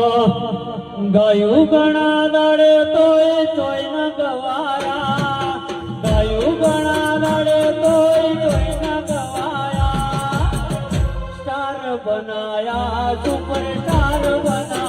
ગાયું ઘણા દાડે તોય ન ગવાયા, ગાયું ઘણા દાડે તોય ન ગવાયા. સ્ટાર બનાયા, સુપરસ્ટાર બનાયા.